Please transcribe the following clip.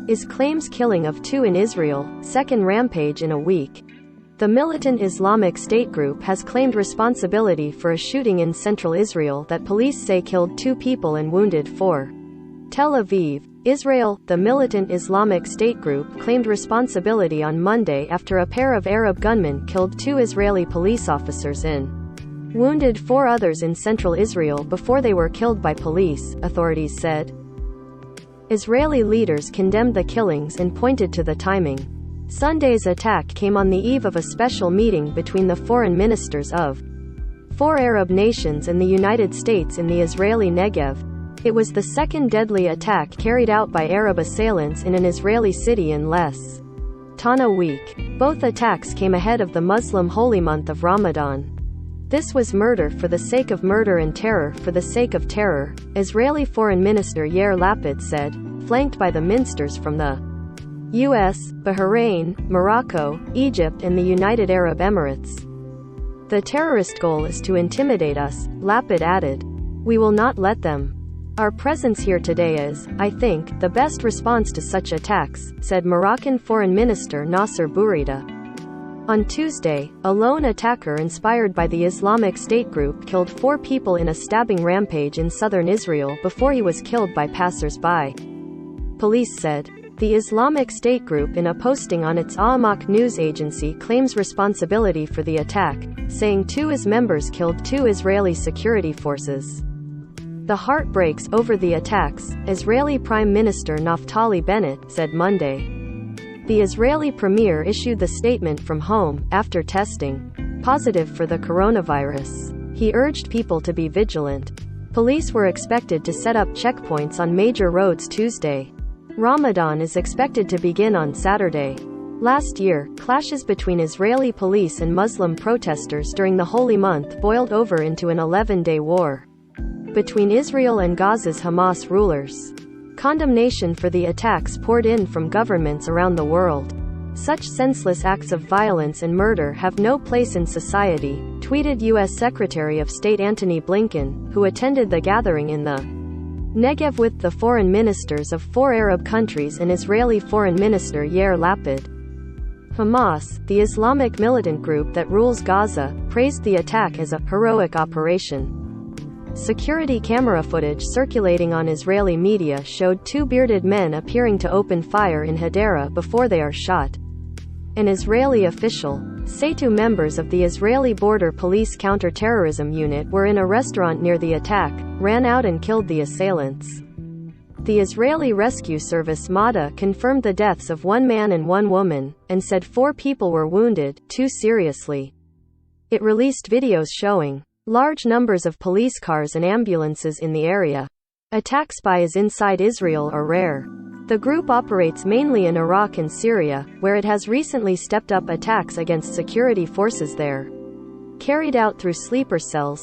is claims killing of 2 in Israel, second rampage in a week. The militant Islamic State group has claimed responsibility for a shooting in central Israel that police say killed 2 people and wounded 4. Tel Aviv, Israel. The militant Islamic State group claimed responsibility on Monday after a pair of Arab gunmen killed 2 Israeli police officers and wounded 4 others in central Israel before they were killed by police, authorities said. Israeli leaders condemned the killings and pointed to the timing. Sunday's attack came on the eve of a special meeting between the foreign ministers of 4 Arab nations and the United States in the Israeli Negev. It was the second deadly attack carried out by Arab assailants in an Israeli city in less than a week. Both attacks came ahead of the Muslim holy month of Ramadan. This was murder for the sake of murder and terror for the sake of terror, Israeli Foreign Minister Yair Lapid said, flanked by the ministers from the U.S., Bahrain, Morocco, Egypt and the United Arab Emirates. The terrorist goal is to intimidate us, Lapid added. We will not let them. Our presence here today is, I think, the best response to such attacks, said Moroccan Foreign Minister Nasser Bourita. On Tuesday, a lone attacker inspired by the Islamic State group killed 4 people in a stabbing rampage in southern Israel before he was killed by passers-by. Police said. The Islamic State group in a posting on its Aamak news agency claims responsibility for the attack, saying 2 its members killed 2 Israeli security forces. The heart breaks over the attacks, Israeli Prime Minister Naftali Bennett said Monday. The Israeli premier issued the statement from home, after testing positive for the coronavirus. He urged people to be vigilant. Police were expected to set up checkpoints on major roads Tuesday. Ramadan is expected to begin on Saturday. Last year, clashes between Israeli police and Muslim protesters during the holy month boiled over into an 11-day war between Israel and Gaza's Hamas rulers. Condemnation for the attacks poured in from governments around the world. Such senseless acts of violence and murder have no place in society, tweeted U.S. Secretary of State Antony Blinken, who attended the gathering in the Negev with the foreign ministers of 4 Arab countries and Israeli Foreign Minister Yair Lapid. Hamas, the Islamic militant group that rules Gaza, praised the attack as a heroic operation. Security camera footage circulating on Israeli media showed 2 bearded men appearing to open fire in Hadera before they are shot. An Israeli official say 2 members of the Israeli Border Police Counter-Terrorism Unit were in a restaurant near the attack, ran out and killed the assailants. The Israeli Rescue Service MADA confirmed the deaths of 1 man and 1 woman, and said 4 people were wounded, 2 seriously. It released videos showing large numbers of police cars and ambulances in the area. Attacks by IS inside Israel are rare. The group operates mainly in Iraq and Syria, where it has recently stepped up attacks against security forces there. Carried out through sleeper cells,